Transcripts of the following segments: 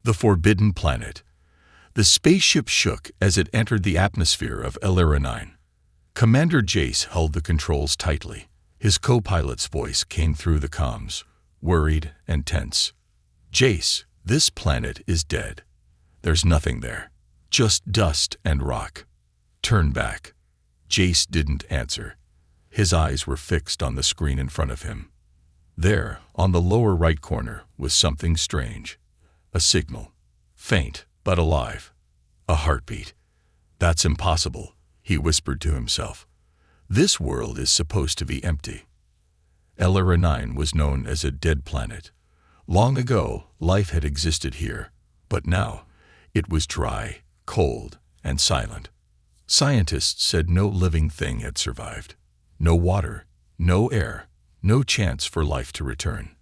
The Forbidden Planet. The spaceship shook as it entered the atmosphere of Lyra 9. Commander Jace held the controls tightly. His co-pilot's voice came through the comms, worried and tense. "Jace, this planet is dead. There's nothing there. Just dust and rock. Turn back." Jace didn't answer. His eyes were fixed on the screen in front of him. There, on the lower right corner, was something strange. A signal. Faint, but alive. A heartbeat. "That's impossible," he whispered to himself. "This world is supposed to be empty." Lyra 9 was known as a dead planet. Long ago, life had existed here, but now it was dry, cold, and silent. Scientists said no living thing had survived. No water, no air, no chance for life to return.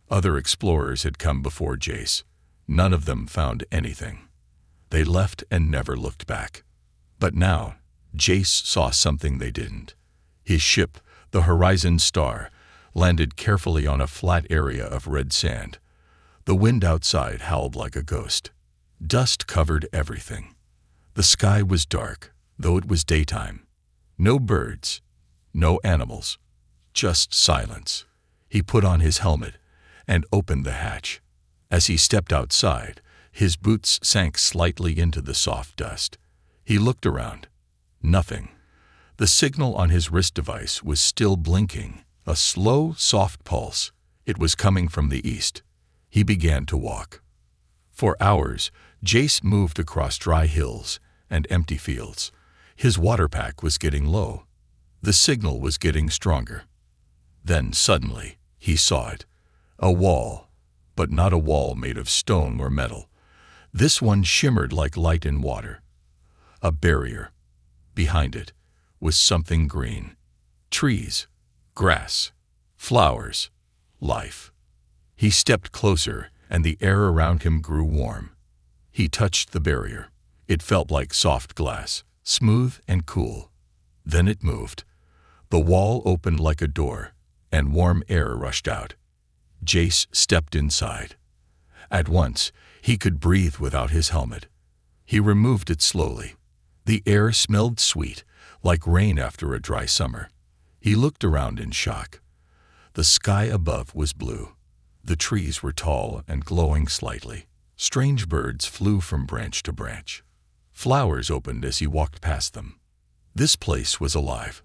Other explorers had come before Jace. None of them found anything. They left and never looked back. But now, Jace saw something they didn't. His ship, the Horizon Star, landed carefully on a flat area of red sand. The wind outside howled like a ghost. Dust covered everything. The sky was dark, though it was daytime. No birds, no animals, just silence. He put on his helmet and opened the hatch. As he stepped outside, his boots sank slightly into the soft dust. He looked around. Nothing. The signal on his wrist device was still blinking, a slow, soft pulse. It was coming from the east. He began to walk. For hours, Jace moved across dry hills and empty fields. His water pack was getting low. The signal was getting stronger. Then, suddenly, he saw it. A wall. But not a wall made of stone or metal. This one shimmered like light in water. A barrier. Behind it was something green. Trees, grass, flowers, life. He stepped closer, and the air around him grew warm. He touched the barrier. It felt like soft glass, smooth and cool. Then it moved. The wall opened like a door, and warm air rushed out. Jace stepped inside. At once, he could breathe without his helmet. He removed it slowly. The air smelled sweet, like rain after a dry summer. He looked around in shock. The sky above was blue. The trees were tall and glowing slightly. Strange birds flew from branch to branch. Flowers opened as he walked past them. This place was alive.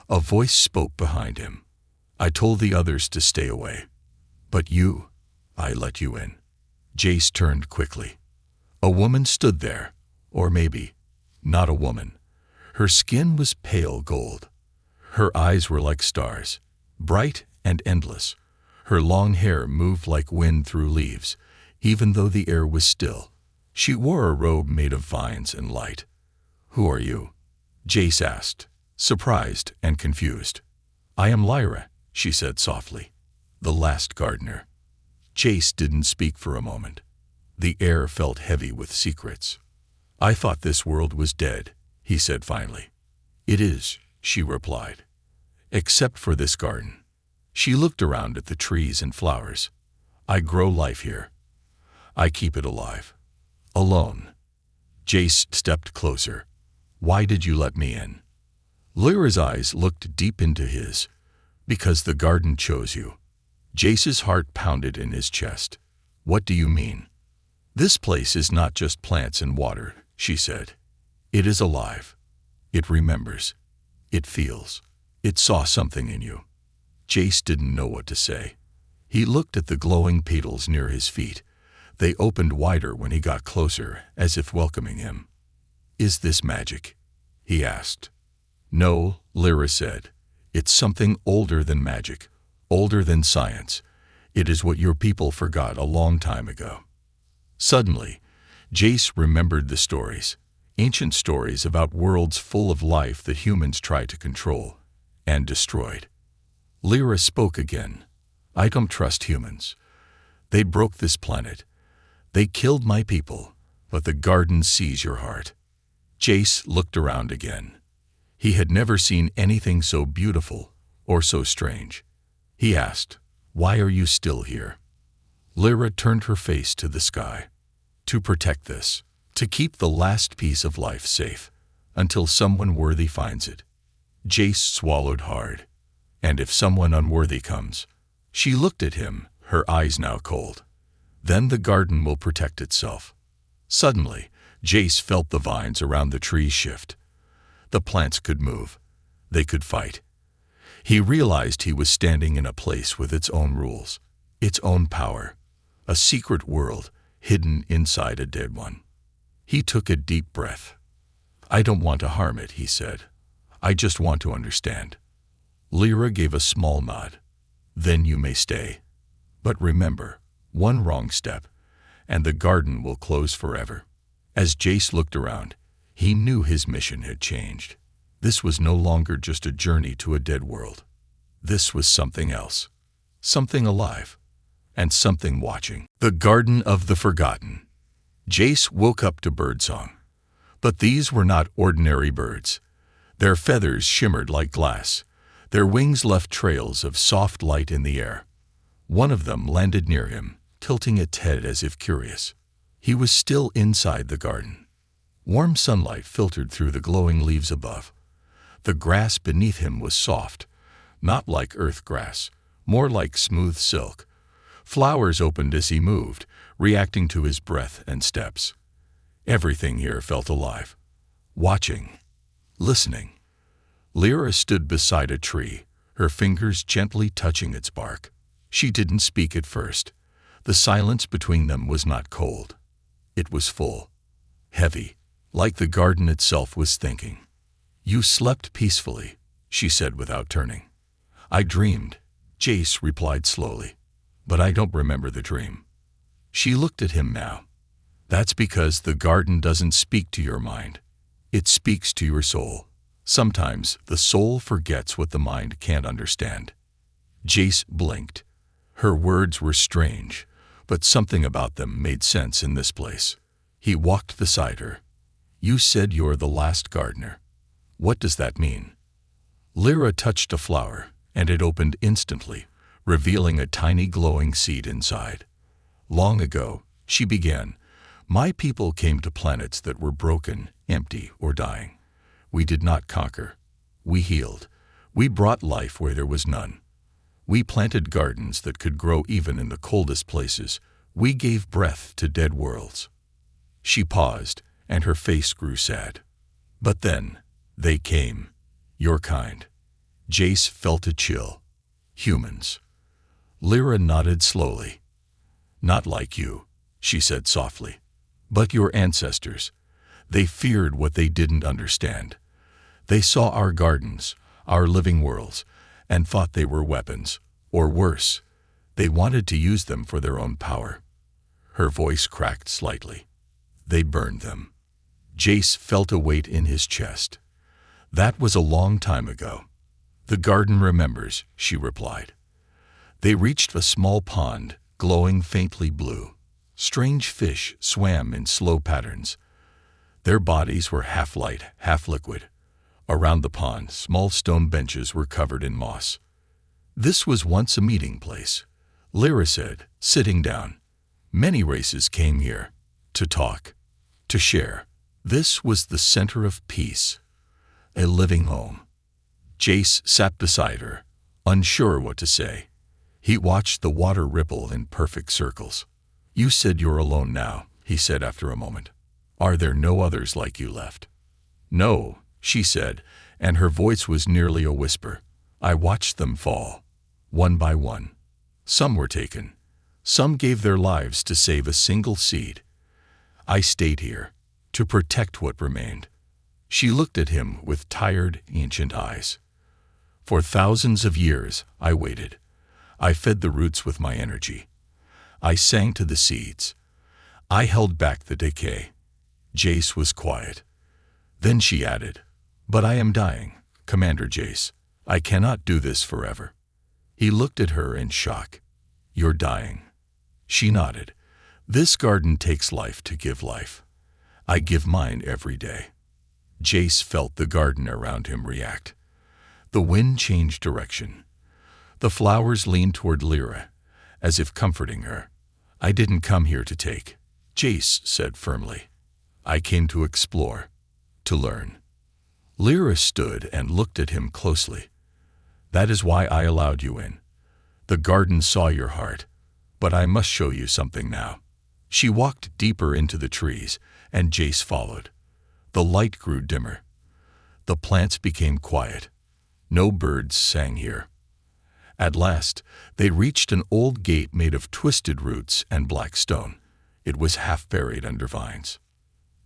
A voice spoke behind him. "I told the others to stay away. But you, I let you in." Jace turned quickly. A woman stood there, or maybe not a woman. Her skin was pale gold. Her eyes were like stars, bright and endless. Her long hair moved like wind through leaves, even though the air was still. She wore a robe made of vines and light. "Who are you?" Jace asked, surprised and confused. "I am Lyra," she said softly. "The last gardener." Jace didn't speak for a moment. The air felt heavy with secrets. "I thought this world was dead," he said finally. "It is," she replied. "Except for this garden." She looked around at the trees and flowers. "I grow life here. I keep it alive. Alone." Jace stepped closer. "Why did you let me in?" Lyra's eyes looked deep into his. "Because the garden chose you." Jace's heart pounded in his chest. "What do you mean?" "This place is not just plants and water," she said. "It is alive. It remembers. It feels. It saw something in you." Jace didn't know what to say. He looked at the glowing petals near his feet. They opened wider when he got closer, as if welcoming him. "Is this magic?" he asked. "No," Lyra said. "It's something older than magic. Older than science. It is what your people forgot a long time ago." Suddenly, Jace remembered the stories. Ancient stories about worlds full of life that humans tried to control and destroyed. Lyra spoke again. "I don't trust humans. They broke this planet. They killed my people, but the garden sees your heart." Jace looked around again. He had never seen anything so beautiful or so strange. He asked, "Why are you still here?" Lyra turned her face to the sky. To protect this. To keep the last piece of life safe. Until someone worthy finds it. Jace swallowed hard. And if someone unworthy comes? She looked at him, her eyes now cold. Then the garden will protect itself. Suddenly, Jace felt the vines around the trees shift. The plants could move. They could fight. He realized he was standing in a place with its own rules, its own power, a secret world hidden inside a dead one. He took a deep breath. "I don't want to harm it," he said. "I just want to understand." Lyra gave a small nod. "Then you may stay. But remember, one wrong step, and the garden will close forever." As Jace looked around, he knew his mission had changed. This was no longer just a journey to a dead world. This was something else. Something alive. And something watching. The Garden of the Forgotten. Jace woke up to birdsong. But these were not ordinary birds. Their feathers shimmered like glass. Their wings left trails of soft light in the air. One of them landed near him, tilting its head as if curious. He was still inside the garden. Warm sunlight filtered through the glowing leaves above. The grass beneath him was soft, not like earth grass, more like smooth silk. Flowers opened as he moved, reacting to his breath and steps. Everything here felt alive. Watching. Listening. Lyra stood beside a tree, her fingers gently touching its bark. She didn't speak at first. The silence between them was not cold. It was full. Heavy, like the garden itself was thinking. "You slept peacefully," she said without turning. "I dreamed," Jace replied slowly. "But I don't remember the dream." She looked at him now. "That's because the garden doesn't speak to your mind. It speaks to your soul. Sometimes the soul forgets what the mind can't understand." Jace blinked. Her words were strange, but something about them made sense in this place. He walked beside her. "You said you're the last gardener. What does that mean?" Lyra touched a flower, and it opened instantly, revealing a tiny glowing seed inside. "Long ago," she began, "my people came to planets that were broken, empty, or dying. We did not conquer. We healed. We brought life where there was none. We planted gardens that could grow even in the coldest places. We gave breath to dead worlds." She paused, and her face grew sad. "But then, they came. Your kind." Jace felt a chill. "Humans." Lyra nodded slowly. "Not like you," she said softly. "But your ancestors. They feared what they didn't understand. They saw our gardens, our living worlds, and thought they were weapons. Or worse, they wanted to use them for their own power." Her voice cracked slightly. "They burned them." Jace felt a weight in his chest. "That was a long time ago." "The garden remembers," she replied. They reached a small pond, glowing faintly blue. Strange fish swam in slow patterns. Their bodies were half light, half liquid. Around the pond, small stone benches were covered in moss. "This was once a meeting place," Lyra said, sitting down. "Many races came here, to talk, to share. This was the center of peace, a living home." Jace sat beside her, unsure what to say. He watched the water ripple in perfect circles. "You said you're alone now," he said after a moment. "Are there no others like you left?" "No," she said, and her voice was nearly a whisper. "I watched them fall, one by one. Some were taken. Some gave their lives to save a single seed. I stayed here, to protect what remained." She looked at him with tired, ancient eyes. "For thousands of years, I waited. I fed the roots with my energy. I sang to the seeds. I held back the decay." Jace was quiet. Then she added, "But I am dying, Commander Jace. I cannot do this forever." He looked at her in shock. "You're dying." She nodded. "This garden takes life to give life. I give mine every day." Jace felt the garden around him react. The wind changed direction. The flowers leaned toward Lyra, as if comforting her. "I didn't come here to take. Jace said firmly. I came to explore, to learn. Lyra stood and looked at him closely. That is why I allowed you in. The garden saw your heart, but I must show you something now. She walked deeper into the trees, and Jace followed. The light grew dimmer. The plants became quiet. No birds sang here. At last, they reached an old gate made of twisted roots and black stone. It was half buried under vines.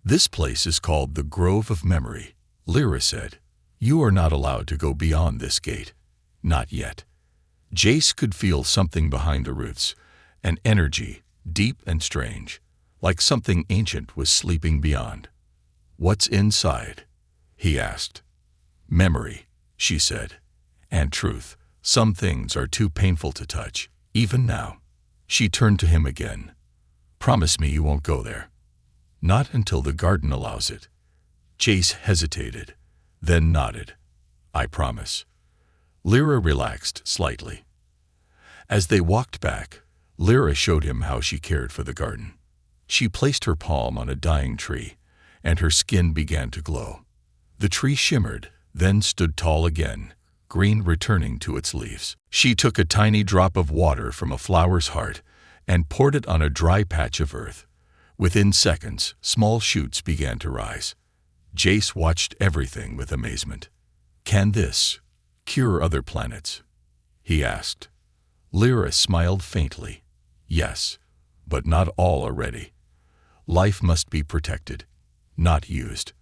This place is called the Grove of Memory, Lyra said. You are not allowed to go beyond this gate. Not yet. Jace could feel something behind the roots, an energy, deep and strange, like something ancient was sleeping beyond. What's inside? He asked. Memory, she said, and truth. Some things are too painful to touch, even now. She turned to him again. Promise me you won't go there. Not until the garden allows it. Jace hesitated, then nodded. I promise. Lyra relaxed slightly. As they walked back, Lyra showed him how she cared for the garden. She placed her palm on a dying tree, and her skin began to glow. The tree shimmered, then stood tall again, green returning to its leaves. She took a tiny drop of water from a flower's heart and poured it on a dry patch of earth. Within seconds, small shoots began to rise. Jace watched everything with amazement. Can this cure other planets? He asked. Lyra smiled faintly. Yes, but not all are ready. Life must be protected, not used.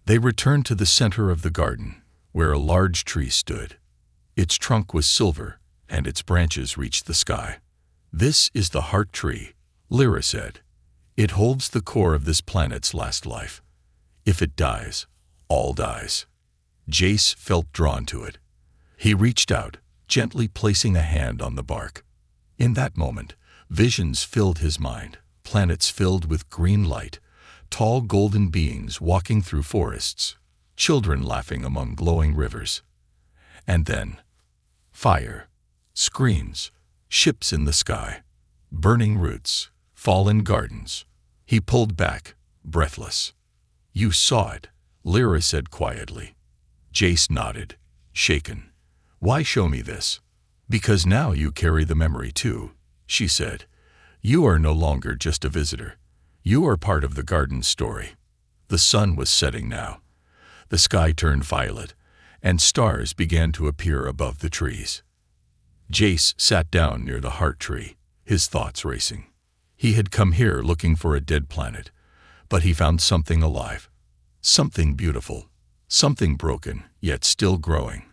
They returned to the center of the garden, where a large tree stood. Its trunk was silver, and its branches reached the sky. This is the heart tree, Lyra said. It holds the core of this planet's last life. If it dies, all dies. Jace felt drawn to it. He reached out, gently placing a hand on the bark. In that moment, visions filled his mind, planets filled with green light, tall golden beings walking through forests, children laughing among glowing rivers. And then, fire, screams, ships in the sky, burning roots, fallen gardens. He pulled back, breathless. You saw it, Lyra said quietly. Jace nodded, shaken. Why show me this? Because now you carry the memory too, she said. You are no longer just a visitor. You are part of the garden's story. The sun was setting now. The sky turned violet, and stars began to appear above the trees. Jace sat down near the heart tree, his thoughts racing. He had come here looking for a dead planet, but he found something alive, something beautiful, something broken, yet still growing.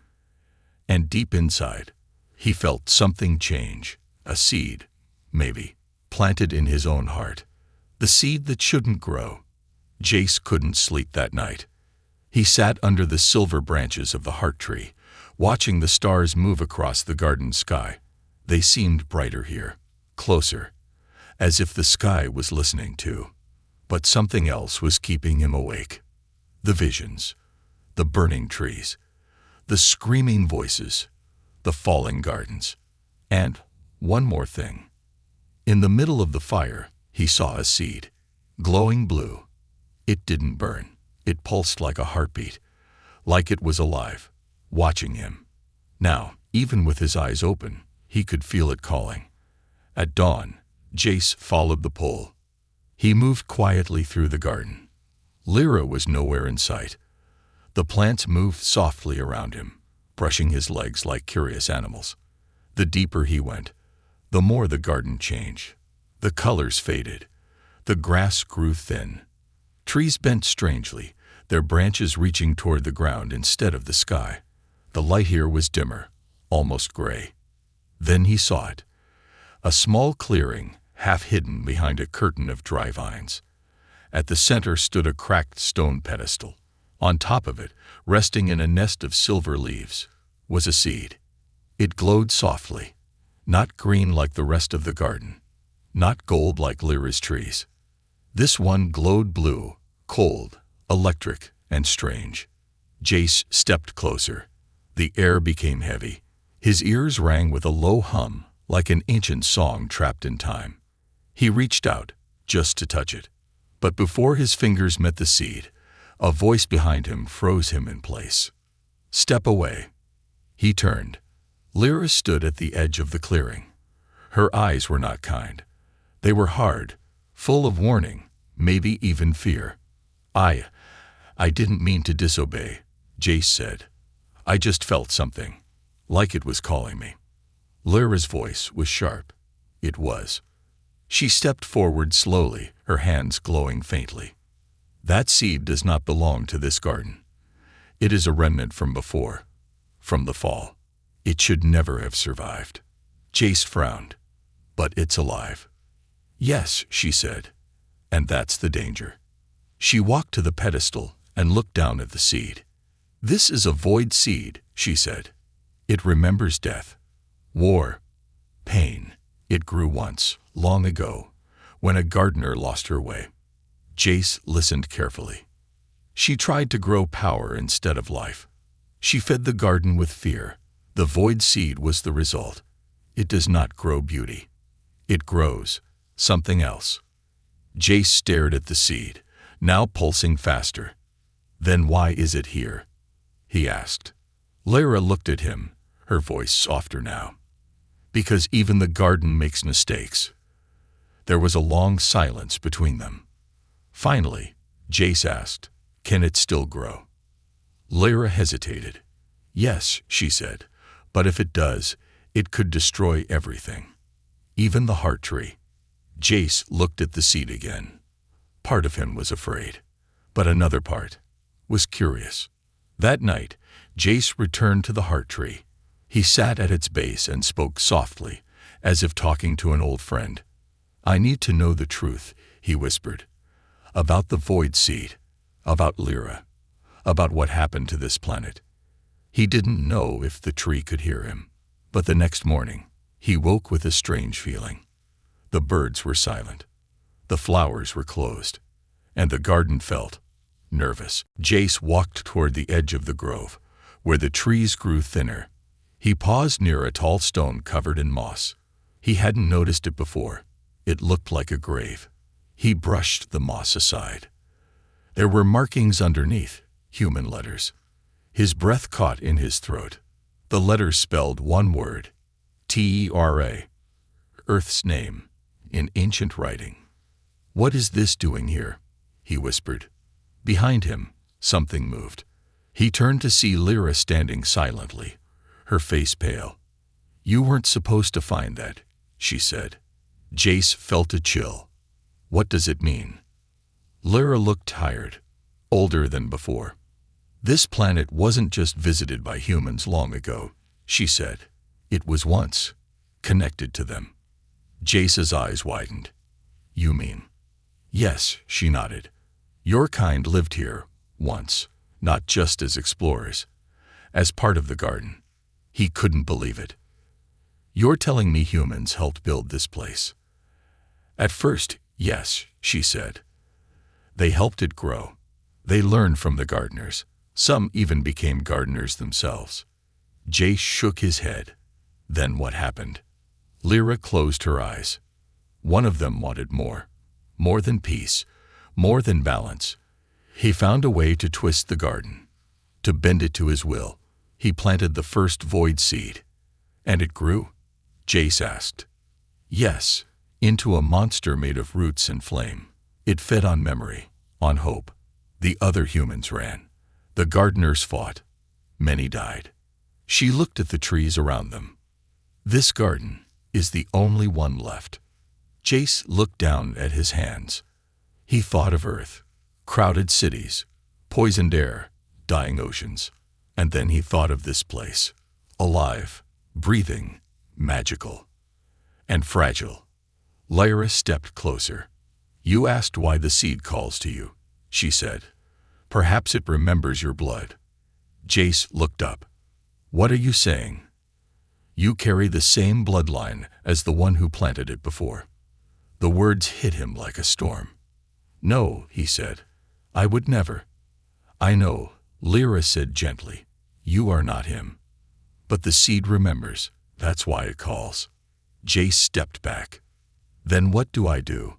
And deep inside, he felt something change, a seed, maybe, planted in his own heart. The seed that shouldn't grow. Jace couldn't sleep that night. He sat under the silver branches of the heart tree, watching the stars move across the garden sky. They seemed brighter here, closer, as if the sky was listening too. But something else was keeping him awake. The visions, the burning trees, the screaming voices, the falling gardens. And one more thing. In the middle of the fire, he saw a seed, glowing blue. It didn't burn. It pulsed like a heartbeat, like it was alive, watching him. Now, even with his eyes open, he could feel it calling. At dawn, Jace followed the pull. He moved quietly through the garden. Lyra was nowhere in sight. The plants moved softly around him, brushing his legs like curious animals. The deeper he went, the more the garden changed. The colors faded. The grass grew thin. Trees bent strangely, their branches reaching toward the ground instead of the sky. The light here was dimmer, almost gray. Then he saw it. A small clearing, half hidden behind a curtain of dry vines. At the center stood a cracked stone pedestal. On top of it, resting in a nest of silver leaves, was a seed. It glowed softly, not green like the rest of the garden, not gold like Lyra's trees. This one glowed blue, cold, electric, and strange. Jace stepped closer. The air became heavy. His ears rang with a low hum, like an ancient song trapped in time. He reached out, just to touch it. But before his fingers met the seed, a voice behind him froze him in place. "Step away." He turned. Lyra stood at the edge of the clearing. Her eyes were not kind. They were hard, full of warning, maybe even fear. I didn't mean to disobey," Jace said. "I just felt something, like it was calling me." Lyra's voice was sharp. It was. She stepped forward slowly, her hands glowing faintly. "That seed does not belong to this garden. It is a remnant from before, from the fall. It should never have survived." Jace frowned. "But it's alive." "Yes," she said, "and that's the danger." She walked to the pedestal and looked down at the seed. "This is a void seed," she said. "It remembers death, war, pain. It grew once, long ago, when a gardener lost her way." Jace listened carefully. She tried to grow power instead of life. She fed the garden with fear. The void seed was the result. It does not grow beauty. It grows something else. Jace stared at the seed, now pulsing faster. "Then why is it here?" he asked. Lyra looked at him, her voice softer now. "Because even the garden makes mistakes." There was a long silence between them. Finally, Jace asked, "Can it still grow?" Lyra hesitated. "Yes," she said, "but if it does, it could destroy everything. Even the heart tree." Jace looked at the seed again. Part of him was afraid, but another part was curious. That night, Jace returned to the heart tree. He sat at its base and spoke softly, as if talking to an old friend. "I need to know the truth," he whispered. "About the void seed, about Lyra, about what happened to this planet." He didn't know if the tree could hear him, but the next morning, he woke with a strange feeling. The birds were silent, the flowers were closed, and the garden felt nervous. Jace walked toward the edge of the grove, where the trees grew thinner. He paused near a tall stone covered in moss. He hadn't noticed it before. It looked like a grave. He brushed the moss aside. There were markings underneath, human letters. His breath caught in his throat. The letters spelled one word, Tera, Earth's name, in ancient writing. "What is this doing here?" he whispered. Behind him, something moved. He turned to see Lyra standing silently, her face pale. "You weren't supposed to find that," she said. Jace felt a chill. "What does it mean?" Lyra looked tired, older than before. "This planet wasn't just visited by humans long ago," she said. "It was once connected to them." Jace's eyes widened. "You mean?" "Yes," she nodded. "Your kind lived here once, not just as explorers, as part of the garden." He couldn't believe it. "You're telling me humans helped build this place?" "At first, yes," she said. "They helped it grow. They learned from the gardeners. Some even became gardeners themselves." Jace shook his head. "Then what happened?" Lyra closed her eyes. "One of them wanted more. More than peace. More than balance. He found a way to twist the garden, to bend it to his will. He planted the first void seed." "And it grew?" Jace asked. "Yes, into a monster made of roots and flame. It fed on memory, on hope. The other humans ran. The gardeners fought. Many died." She looked at the trees around them. "This garden is the only one left." Jace looked down at his hands. He thought of Earth, crowded cities, poisoned air, dying oceans. And then he thought of this place, alive, breathing, magical, and fragile. Lyra stepped closer. "You asked why the seed calls to you," she said. "Perhaps it remembers your blood." Jace looked up. "What are you saying?" "You carry the same bloodline as the one who planted it before." The words hit him like a storm. "No," he said. "I would never." "I know," Lyra said gently. "You are not him. But the seed remembers. That's why it calls." Jace stepped back. "Then what do I do?"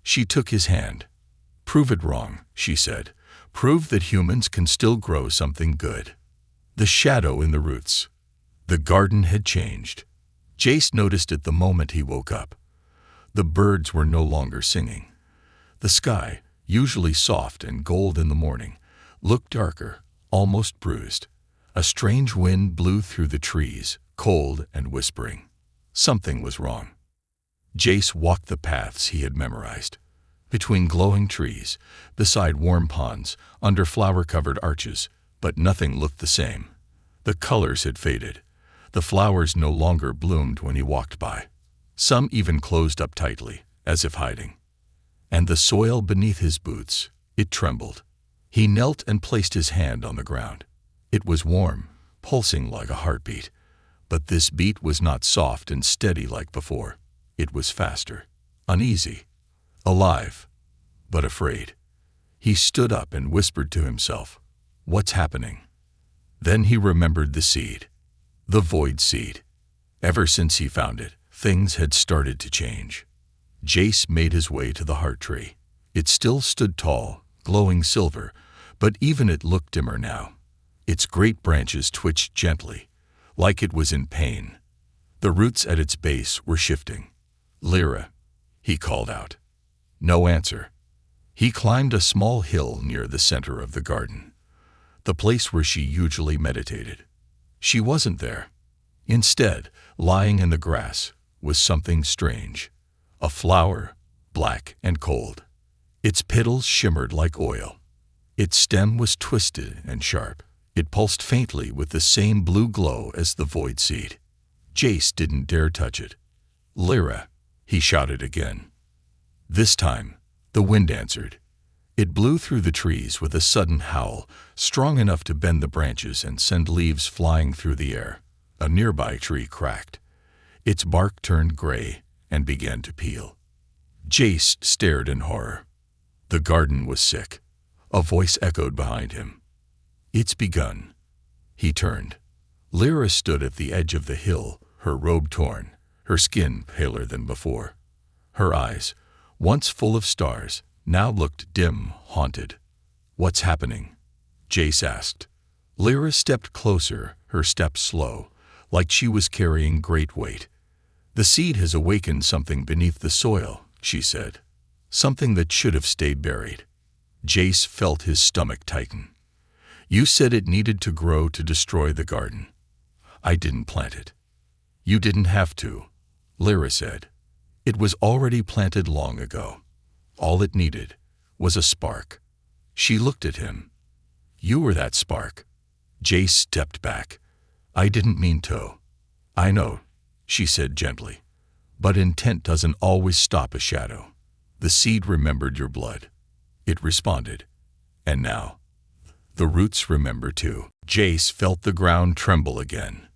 She took his hand. "Prove it wrong," she said. "Prove that humans can still grow something good." The shadow in the roots. The garden had changed. Jace noticed it the moment he woke up. The birds were no longer singing. The sky, usually soft and gold in the morning, looked darker, almost bruised. A strange wind blew through the trees, cold and whispering. Something was wrong. Jace walked the paths he had memorized. Between glowing trees, beside warm ponds, under flower-covered arches, but nothing looked the same. The colors had faded. The flowers no longer bloomed when he walked by. Some even closed up tightly, as if hiding. And the soil beneath his boots, it trembled. He knelt and placed his hand on the ground. It was warm, pulsing like a heartbeat. But this beat was not soft and steady like before. It was faster, uneasy, alive, but afraid. He stood up and whispered to himself, "What's happening?" Then he remembered the seed. The void seed. Ever since he found it, things had started to change. Jace made his way to the heart tree. It still stood tall, glowing silver, but even it looked dimmer now. Its great branches twitched gently, like it was in pain. The roots at its base were shifting. "Lyra," he called out. No answer. He climbed a small hill near the center of the garden, the place where she usually meditated. She wasn't there. Instead, lying in the grass, was something strange. A flower, black and cold. Its petals shimmered like oil. Its stem was twisted and sharp. It pulsed faintly with the same blue glow as the void seed. Jace didn't dare touch it. "Lyra," he shouted again. This time, the wind answered. It blew through the trees with a sudden howl, strong enough to bend the branches and send leaves flying through the air. A nearby tree cracked. Its bark turned gray and began to peel. Jace stared in horror. The garden was sick. A voice echoed behind him. "It's begun." He turned. Lyra stood at the edge of the hill, her robe torn, her skin paler than before. Her eyes, once full of stars, now looked dim, haunted. "What's happening?" Jace asked. Lyra stepped closer, her steps slow, like she was carrying great weight. "The seed has awakened something beneath the soil," she said. "Something that should have stayed buried." Jace felt his stomach tighten. "You said it needed to grow to destroy the garden." "I didn't plant it." "You didn't have to," Lyra said. "It was already planted long ago. All it needed was a spark." She looked at him. "You were that spark." Jace stepped back. "I didn't mean to." "I know," she said gently. "But intent doesn't always stop a shadow. The seed remembered your blood." It responded. And now, the roots remember too. Jace felt the ground tremble again.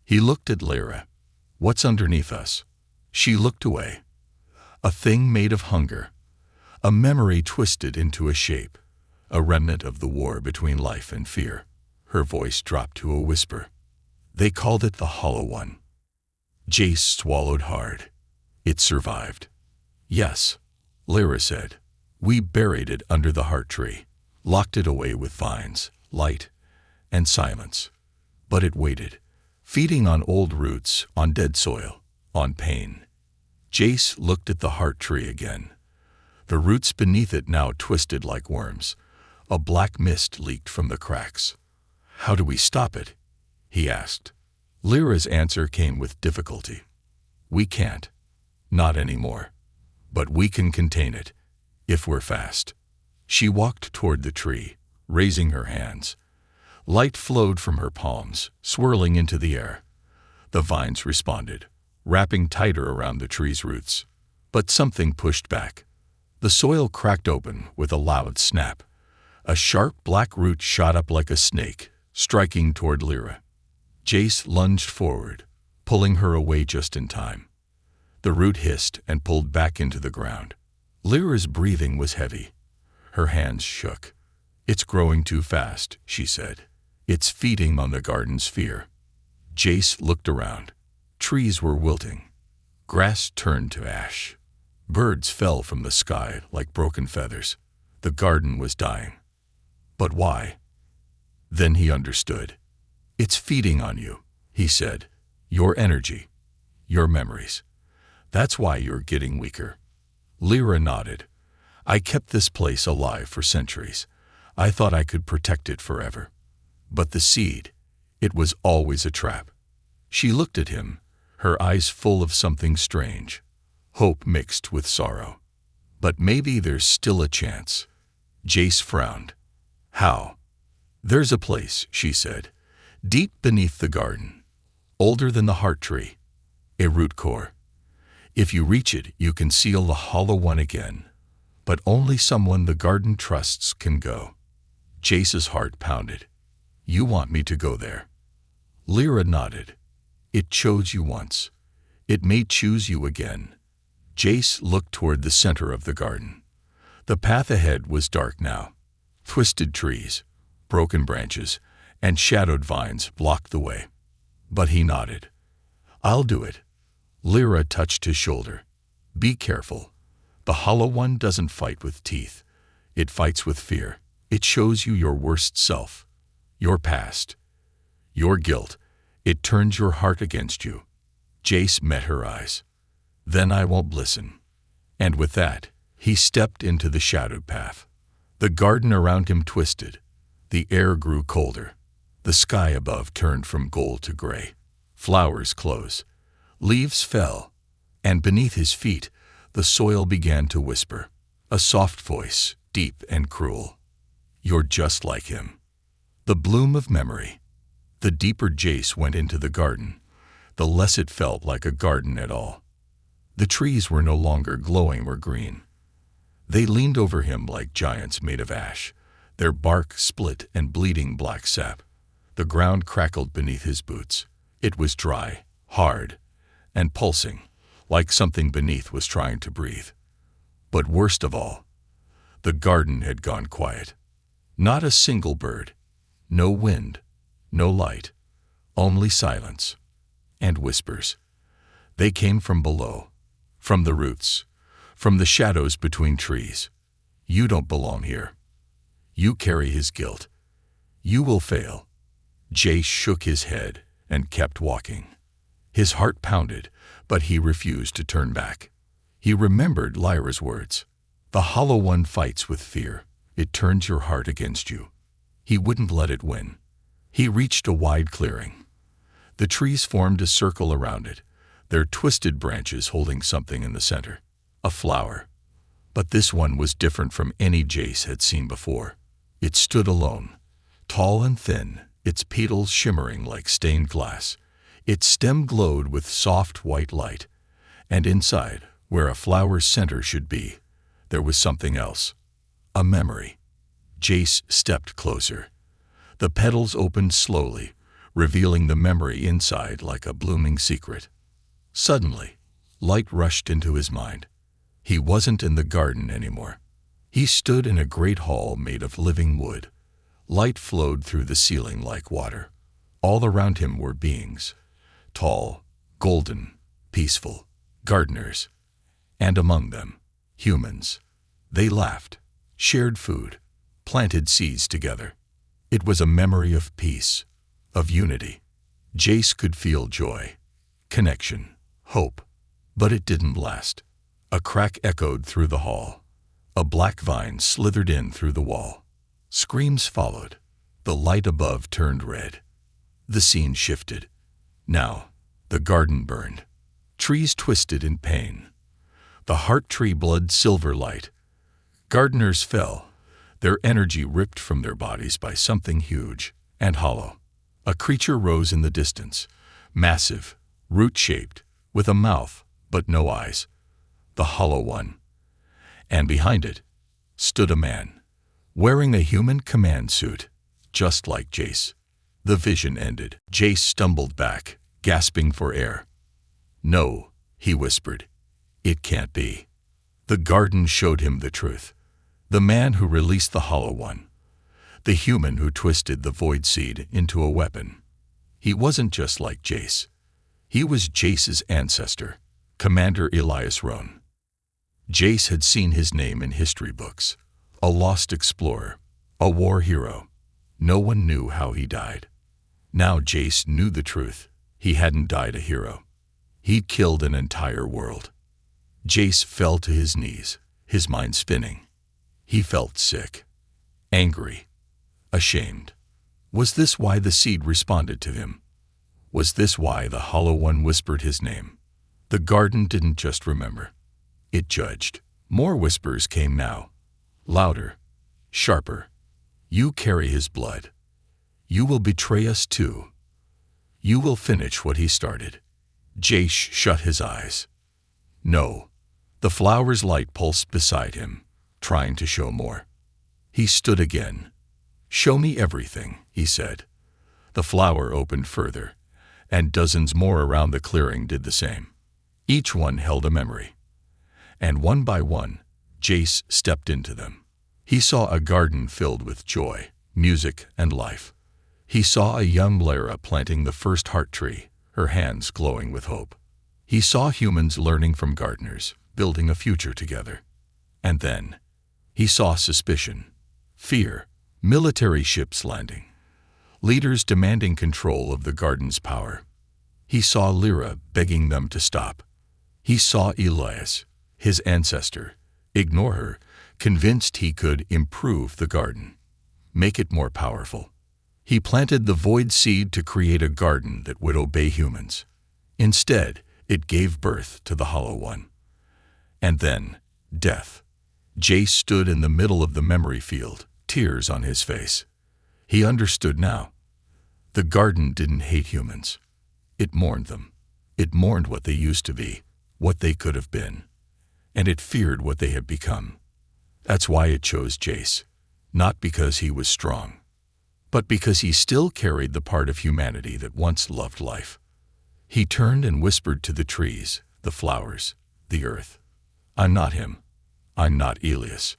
He looked at Lyra. "What's underneath us?" She looked away. A thing made of hunger. A memory twisted into a shape. A remnant of the war between life and fear. Her voice dropped to a whisper. "They called it the Hollow One." Jace swallowed hard. "It survived." "Yes," Lyra said. "We buried it under the heart tree, locked it away with vines, light, and silence. But it waited, feeding on old roots, on dead soil, on pain." Jace looked at the heart tree again. The roots beneath it now twisted like worms. A black mist leaked from the cracks. "How do we stop it?" he asked. Lyra's answer came with difficulty. "We can't. Not anymore. But we can contain it, if we're fast." She walked toward the tree, raising her hands. Light flowed from her palms, swirling into the air. The vines responded, wrapping tighter around the tree's roots. But something pushed back. The soil cracked open with a loud snap. A sharp black root shot up like a snake, striking toward Lyra. Jace lunged forward, pulling her away just in time. The root hissed and pulled back into the ground. Lyra's breathing was heavy. Her hands shook. "It's growing too fast," she said. "It's feeding on the garden's fear." Jace looked around. Trees were wilting. Grass turned to ash. Birds fell from the sky like broken feathers. The garden was dying. But why? Then he understood. It's feeding on you, he said. Your energy, your memories. That's why you're getting weaker. Lyra nodded. I kept this place alive for centuries. I thought I could protect it forever. But the seed, it was always a trap. She looked at him, her eyes full of something strange, hope mixed with sorrow. But maybe there's still a chance. Jace frowned. How? There's a place, she said, deep beneath the garden, older than the heart tree, a root core. If you reach it, you can seal the hollow one again. But only someone the garden trusts can go. Jace's heart pounded. You want me to go there? Lyra nodded. It chose you once. It may choose you again. Jace looked toward the center of the garden. The path ahead was dark now. Twisted trees, broken branches, and shadowed vines blocked the way. But he nodded. I'll do it. Lyra touched his shoulder. Be careful. The hollow one doesn't fight with teeth. It fights with fear. It shows you your worst self, your past, your guilt. It turns your heart against you. Jace met her eyes. Then I won't listen. And with that, he stepped into the shadowed path. The garden around him twisted. The air grew colder. The sky above turned from gold to gray. Flowers closed. Leaves fell. And beneath his feet, the soil began to whisper. A soft voice, deep and cruel. You're just like him. The bloom of memory. The deeper Jace went into the garden, the less it felt like a garden at all. The trees were no longer glowing or green. They leaned over him like giants made of ash, their bark split and bleeding black sap. The ground crackled beneath his boots. It was dry, hard, and pulsing, like something beneath was trying to breathe. But worst of all, the garden had gone quiet. Not a single bird, no wind, no light, only silence and whispers. They came from below, from the roots, from the shadows between trees. You don't belong here. You carry his guilt. You will fail. Jace shook his head and kept walking. His heart pounded, but he refused to turn back. He remembered Lyra's words. The hollow one fights with fear. It turns your heart against you. He wouldn't let it win. He reached a wide clearing. The trees formed a circle around it, their twisted branches holding something in the center, a flower. But this one was different from any Jace had seen before. It stood alone, tall and thin, its petals shimmering like stained glass. Its stem glowed with soft white light, and inside, where a flower's center should be, there was something else. A memory. Jace stepped closer. The petals opened slowly, revealing the memory inside like a blooming secret. Suddenly, light rushed into his mind. He wasn't in the garden anymore. He stood in a great hall made of living wood. Light flowed through the ceiling like water. All around him were beings, tall, golden, peaceful, gardeners, and among them, humans. They laughed, shared food, planted seeds together. It was a memory of peace, of unity. Jace could feel joy, connection, hope, but it didn't last. A crack echoed through the hall. A black vine slithered in through the wall. Screams followed. The light above turned red. The scene shifted. Now, the garden burned. Trees twisted in pain. The heart tree bled silver light. Gardeners fell, their energy ripped from their bodies by something huge and hollow. A creature rose in the distance, massive, root-shaped, with a mouth but no eyes. The hollow one. And behind it stood a man, wearing a human command suit, just like Jace. The vision ended. Jace stumbled back, gasping for air. No, he whispered. It can't be. The garden showed him the truth. The man who released the hollow one. The human who twisted the void seed into a weapon. He wasn't just like Jace. He was Jace's ancestor, Commander Elias Rohn. Jace had seen his name in history books. A lost explorer. A war hero. No one knew how he died. Now Jace knew the truth. He hadn't died a hero. He'd killed an entire world. Jace fell to his knees, his mind spinning. He felt sick. Angry. Ashamed. Was this why the seed responded to him? Was this why the Hollow One whispered his name? The garden didn't just remember. It judged. More whispers came now. Louder. Sharper. You carry his blood. You will betray us too. You will finish what he started. Jace shut his eyes. No. The flower's light pulsed beside him, trying to show more. He stood again. Show me everything, he said. The flower opened further, and dozens more around the clearing did the same. Each one held a memory. And one by one, Jace stepped into them. He saw a garden filled with joy, music, and life. He saw a young Lara planting the first heart tree, her hands glowing with hope. He saw humans learning from gardeners, building a future together. And then, he saw suspicion, fear, military ships landing, leaders demanding control of the garden's power. He saw Lyra begging them to stop. He saw Elias, his ancestor, ignore her, convinced he could improve the garden, make it more powerful. He planted the void seed to create a garden that would obey humans. Instead, it gave birth to the Hollow One. And then, death. Jace stood in the middle of the memory field, tears on his face. He understood now. The garden didn't hate humans. It mourned them. It mourned what they used to be, what they could have been. And it feared what they had become. That's why it chose Jace. Not because he was strong, but because he still carried the part of humanity that once loved life. He turned and whispered to the trees, the flowers, the earth. I'm not him. I'm not Elias.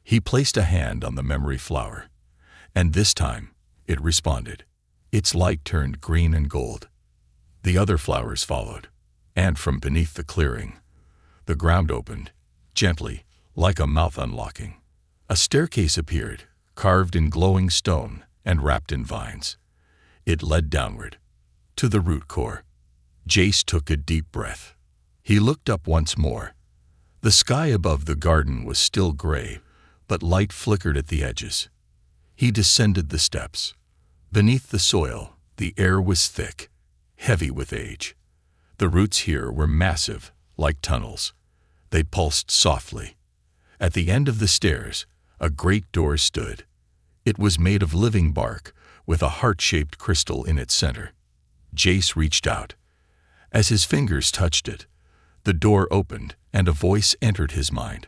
He placed a hand on the memory flower, and this time, it responded. Its light turned green and gold. The other flowers followed, and from beneath the clearing, the ground opened, gently, like a mouth unlocking. A staircase appeared, carved in glowing stone and wrapped in vines. It led downward, to the root core. Jace took a deep breath. He looked up once more. The sky above the garden was still gray, but light flickered at the edges. He descended the steps. Beneath the soil, the air was thick, heavy with age. The roots here were massive, like tunnels. They pulsed softly. At the end of the stairs, a great door stood. It was made of living bark, with a heart-shaped crystal in its center. Jace reached out. As his fingers touched it, the door opened and a voice entered his mind.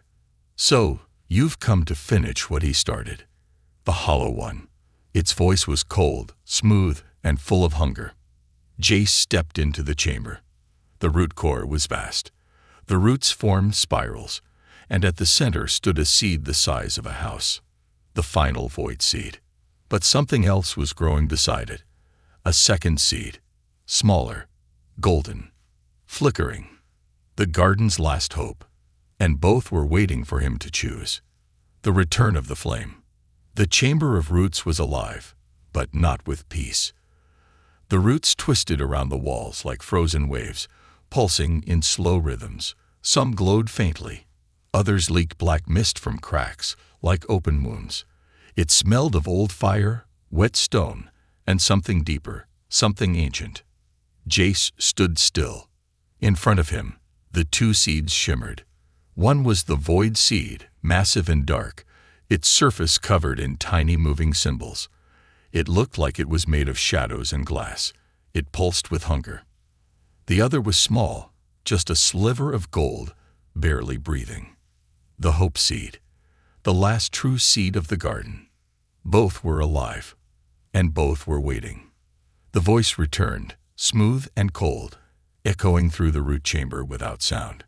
So, you've come to finish what he started. The Hollow One. Its voice was cold, smooth, and full of hunger. Jace stepped into the chamber. The root core was vast. The roots formed spirals, and at the center stood a seed the size of a house. The final void seed. But something else was growing beside it. A second seed. Smaller. Golden. Flickering. The garden's last hope. And both were waiting for him to choose. The return of the flame. The chamber of roots was alive, but not with peace. The roots twisted around the walls like frozen waves, pulsing in slow rhythms. Some glowed faintly. Others leaked black mist from cracks, like open wounds. It smelled of old fire, wet stone, and something deeper, something ancient. Jace stood still. In front of him, the two seeds shimmered. One was the void seed, massive and dark, its surface covered in tiny moving symbols. It looked like it was made of shadows and glass. It pulsed with hunger. The other was small, just a sliver of gold, barely breathing. The hope seed, the last true seed of the garden. Both were alive, and both were waiting. The voice returned, smooth and cold, echoing through the root chamber without sound.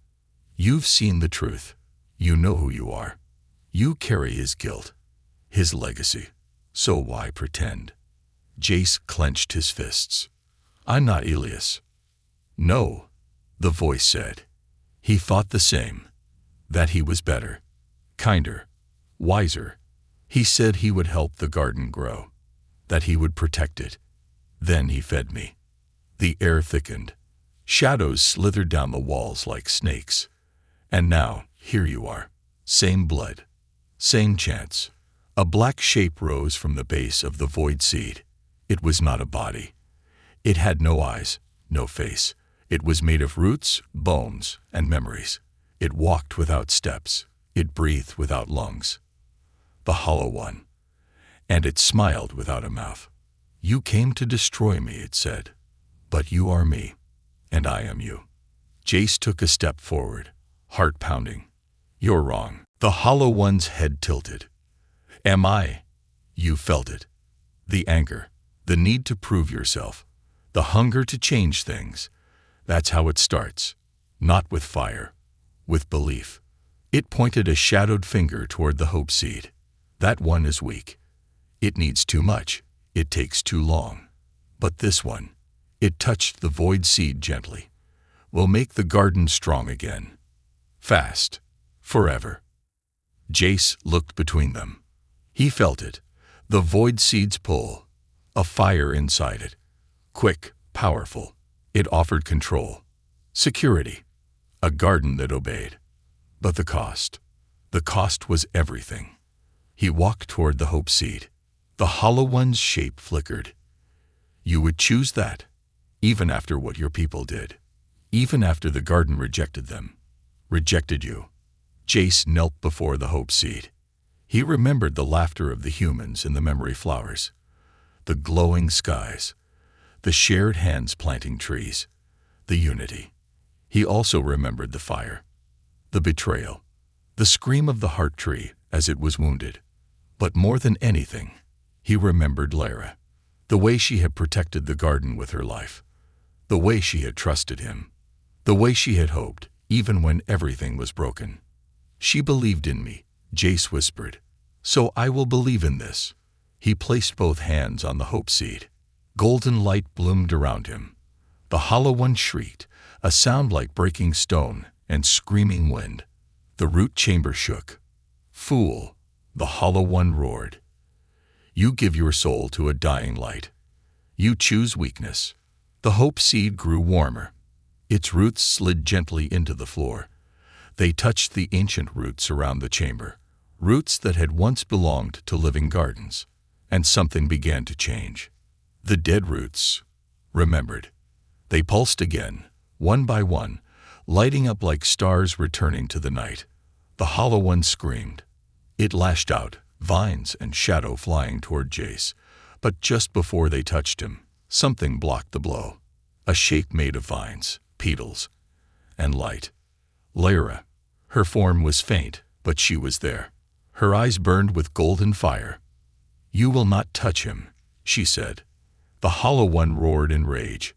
You've seen the truth. You know who you are. You carry his guilt, his legacy. So why pretend? Jace clenched his fists. I'm not Elias. No, the voice said. He thought the same. That he was better, kinder, wiser. He said he would help the garden grow, that he would protect it. Then he fed me. The air thickened. Shadows slithered down the walls like snakes. And now, here you are. Same blood. Same chance. A black shape rose from the base of the void seed. It was not a body. It had no eyes, no face. It was made of roots, bones, and memories. It walked without steps. It breathed without lungs. The hollow one. And it smiled without a mouth. You came to destroy me, it said. But you are me, and I am you. Jace took a step forward, heart pounding. You're wrong. The hollow one's head tilted. Am I? You felt it. The anger, the need to prove yourself, the hunger to change things. That's how it starts. Not with fire, with belief. It pointed a shadowed finger toward the hope seed. That one is weak. It needs too much. It takes too long. But this one, it touched the void seed gently, will make the garden strong again. Fast. Forever. Jace looked between them. He felt it, the void seed's pull, a fire inside it. Quick, powerful. It offered control, security, a garden that obeyed. But the cost was everything. He walked toward the hope seed. The hollow one's shape flickered. You would choose that, even after what your people did, even after the garden rejected them, rejected you. Jace knelt before the hope seed. He remembered the laughter of the humans in the memory flowers, the glowing skies, the shared hands planting trees, the unity. He also remembered the fire, the betrayal, the scream of the heart tree as it was wounded. But more than anything, he remembered Lara, the way she had protected the garden with her life, the way she had trusted him, the way she had hoped, even when everything was broken. She believed in me, Jace whispered. So I will believe in this. He placed both hands on the hope seed. Golden light bloomed around him. The hollow one shrieked, a sound like breaking stone and screaming wind. The root chamber shook. Fool, the hollow one roared. You give your soul to a dying light. You choose weakness. The hope seed grew warmer. Its roots slid gently into the floor. They touched the ancient roots around the chamber, roots that had once belonged to living gardens. And something began to change. The dead roots remembered. They pulsed again, one by one, lighting up like stars returning to the night. The hollow one screamed. It lashed out, vines and shadow flying toward Jace. But just before they touched him, something blocked the blow. A shape made of vines, petals, and light. Lara. Her form was faint, but she was there. Her eyes burned with golden fire. You will not touch him, she said. The hollow one roared in rage.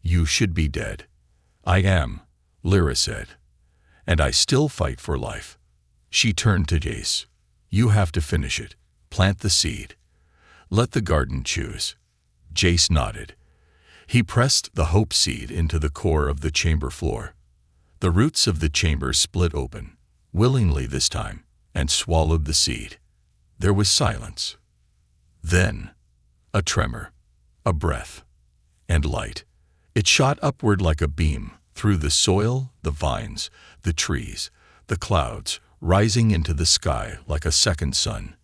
You should be dead. I am, Lara said. And I still fight for life. She turned to Jace. You have to finish it. Plant the seed. Let the garden choose. Jace nodded. He pressed the hope seed into the core of the chamber floor. The roots of the chamber split open, willingly this time, and swallowed the seed. There was silence. Then, a tremor, a breath, and light. It shot upward like a beam, through the soil, the vines, the trees, the clouds, rising into the sky like a second sun.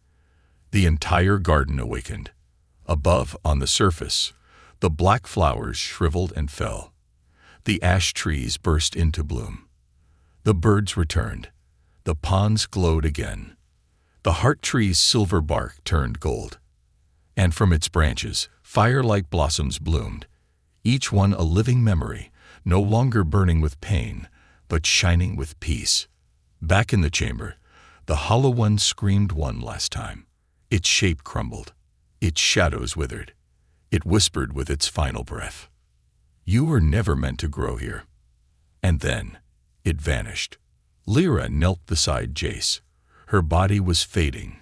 The entire garden awakened. Above, on the surface, the black flowers shriveled and fell. The ash trees burst into bloom. The birds returned. The ponds glowed again. The heart tree's silver bark turned gold. And from its branches, fire-like blossoms bloomed, each one a living memory, no longer burning with pain, but shining with peace. Back in the chamber, the hollow one screamed one last time. Its shape crumbled. Its shadows withered. It whispered with its final breath. You were never meant to grow here. And then, it vanished. Lara knelt beside Jace. Her body was fading,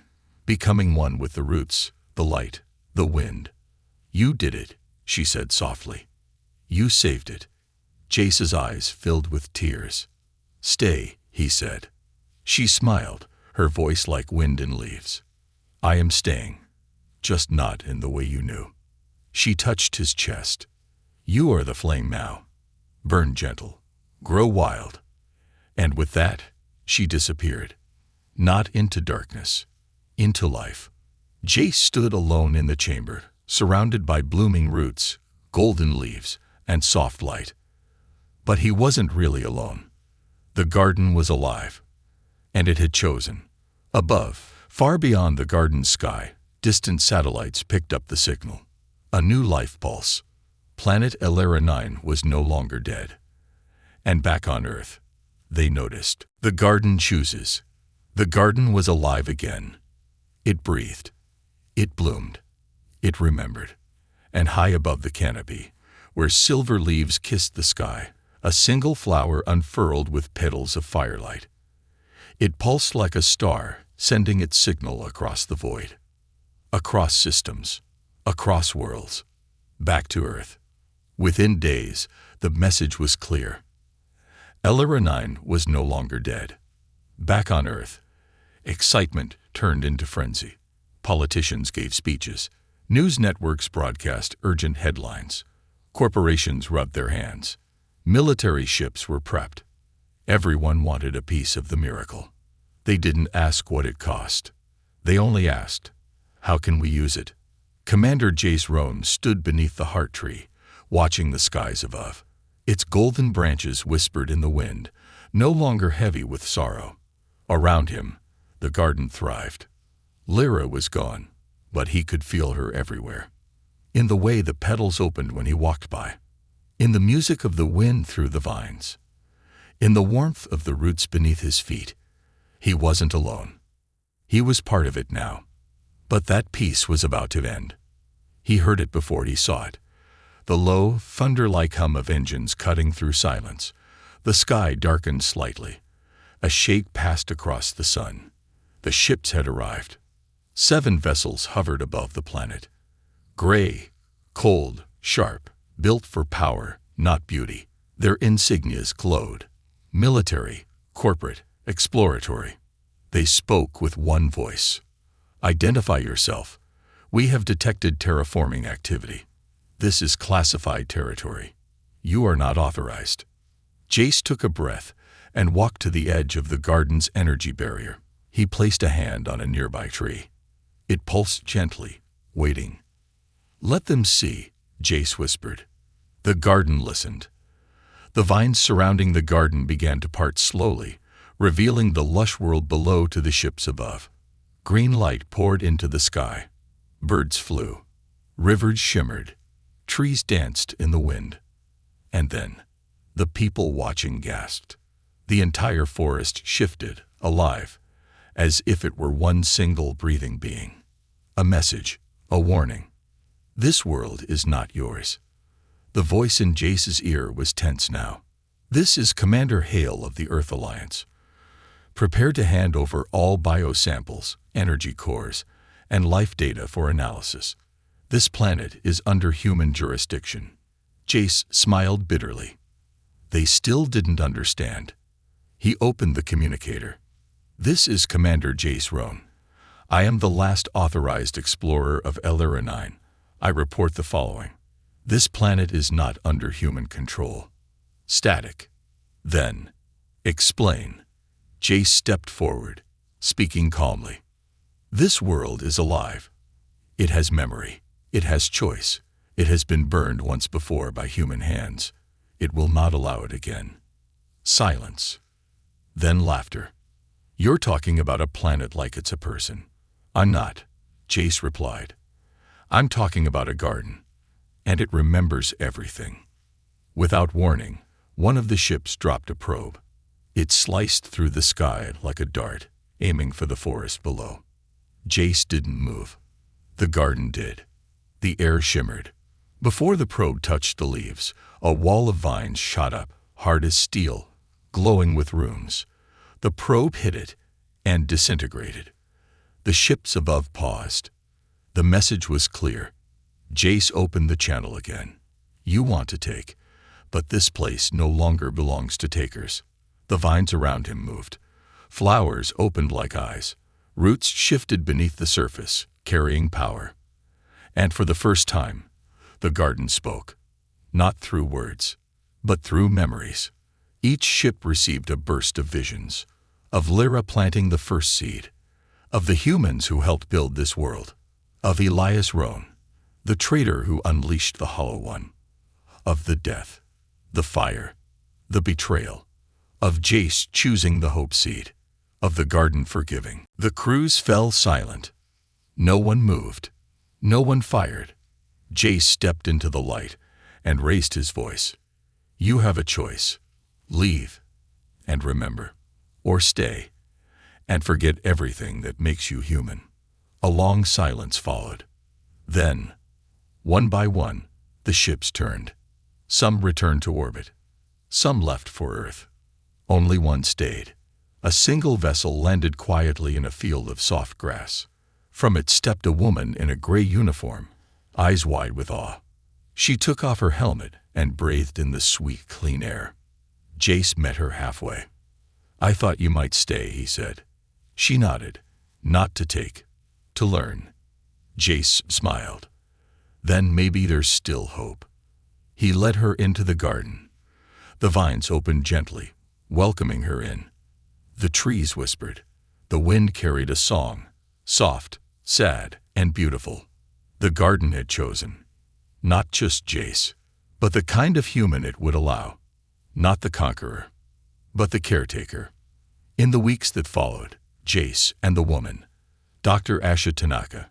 becoming one with the roots, the light, the wind. You did it, she said softly. You saved it. Jace's eyes filled with tears. Stay, he said. She smiled, her voice like wind in leaves. I am staying, just not in the way you knew. She touched his chest. You are the flame now. Burn gentle, grow wild. And with that, she disappeared. Not into darkness, into life. Jace stood alone in the chamber, surrounded by blooming roots, golden leaves, and soft light. But he wasn't really alone. The garden was alive, and it had chosen. Above, far beyond the garden's sky, distant satellites picked up the signal. A new life pulse. Planet Elera 9 was no longer dead. And back on Earth, they noticed. The garden chooses. The garden was alive again. It breathed. It bloomed. It remembered. And high above the canopy, where silver leaves kissed the sky, a single flower unfurled with petals of firelight. It pulsed like a star, sending its signal across the void. Across systems. Across worlds. Back to Earth. Within days, the message was clear. Elera 9 was no longer dead. Back on Earth, excitement turned into frenzy. Politicians gave speeches. News networks broadcast urgent headlines. Corporations rubbed their hands. Military ships were prepped. Everyone wanted a piece of the miracle. They didn't ask what it cost. They only asked, how can we use it? Commander Jace Roan stood beneath the heart tree, watching the skies above. Its golden branches whispered in the wind, no longer heavy with sorrow. Around him, the garden thrived. Lyra was gone, but he could feel her everywhere. In the way the petals opened when he walked by. In the music of the wind through the vines. In the warmth of the roots beneath his feet. He wasn't alone. He was part of it now. But that peace was about to end. He heard it before he saw it. The low, thunder-like hum of engines cutting through silence. The sky darkened slightly. A shake passed across the sun. The ships had arrived. 7 vessels hovered above the planet. Gray, cold, sharp, built for power, not beauty. Their insignias glowed. Military, corporate, exploratory. They spoke with one voice. Identify yourself. We have detected terraforming activity. This is classified territory. You are not authorized. Jace took a breath and walked to the edge of the garden's energy barrier. He placed a hand on a nearby tree. It pulsed gently, waiting. Let them see, Jace whispered. The garden listened. The vines surrounding the garden began to part slowly, revealing the lush world below to the ships above. Green light poured into the sky. Birds flew. Rivers shimmered. Trees danced in the wind. And then, the people watching gasped. The entire forest shifted, alive, as if it were one single breathing being. A message, a warning. This world is not yours. The voice in Jace's ear was tense now. This is Commander Hale of the Earth Alliance. Prepare to hand over all biosamples, energy cores, and life data for analysis. This planet is under human jurisdiction. Jace smiled bitterly. They still didn't understand. He opened the communicator. This is Commander Jace Roan. I am the last authorized explorer of Elera 9. I report the following. This planet is not under human control. Static. Then, explain. Jace stepped forward, speaking calmly. This world is alive. It has memory. It has choice. It has been burned once before by human hands. It will not allow it again. Silence. Then laughter. You're talking about a planet like it's a person. I'm not, Jace replied. I'm talking about a garden, and it remembers everything. Without warning, one of the ships dropped a probe. It sliced through the sky like a dart, aiming for the forest below. Jace didn't move. The garden did. The air shimmered. Before the probe touched the leaves, a wall of vines shot up, hard as steel, glowing with runes. The probe hit it and disintegrated. The ships above paused. The message was clear. Jace opened the channel again. You want to take, but this place no longer belongs to takers. The vines around him moved. Flowers opened like eyes. Roots shifted beneath the surface, carrying power. And for the first time, the garden spoke. Not through words, but through memories. Each ship received a burst of visions, of Lyra planting the first seed, of the humans who helped build this world, of Elias Rohn, the traitor who unleashed the Hollow One, of the death, the fire, the betrayal, of Jace choosing the hope seed, of the garden forgiving. The crews fell silent. No one moved. No one fired. Jace stepped into the light and raised his voice. You have a choice. Leave and remember, or stay and forget everything that makes you human. A long silence followed. Then, one by one, the ships turned. Some returned to orbit. Some left for Earth. Only one stayed. A single vessel landed quietly in a field of soft grass. From it stepped a woman in a gray uniform, eyes wide with awe. She took off her helmet and breathed in the sweet, clean air. Jace met her halfway. I thought you might stay, he said. She nodded. Not to take, to learn. Jace smiled. Then maybe there's still hope. He led her into the garden. The vines opened gently, welcoming her in. The trees whispered. The wind carried a song, soft, sad, and beautiful. The garden had chosen. Not just Jace, but the kind of human it would allow. Not the conqueror, but the caretaker. In the weeks that followed, Jace and the woman, Dr. Asha Tanaka,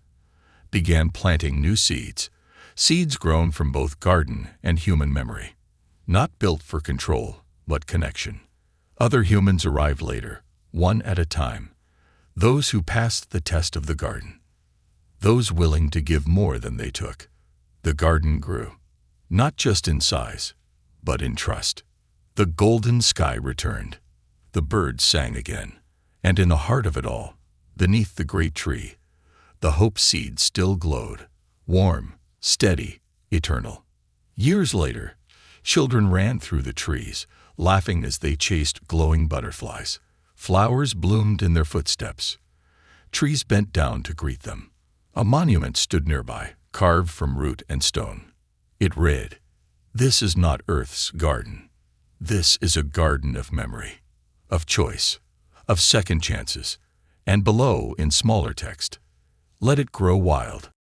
began planting new seeds, seeds grown from both garden and human memory. Not built for control, but connection. Other humans arrived later, one at a time. Those who passed the test of the garden. Those willing to give more than they took. The garden grew, not just in size, but in trust. The golden sky returned. The birds sang again. And in the heart of it all, beneath the great tree, the hope seed still glowed, warm, steady, eternal. Years later, children ran through the trees, laughing as they chased glowing butterflies. Flowers bloomed in their footsteps. Trees bent down to greet them. A monument stood nearby, carved from root and stone. It read, "This is not Earth's garden. This is a garden of memory, of choice, of second chances." And below, in smaller text, "Let it grow wild.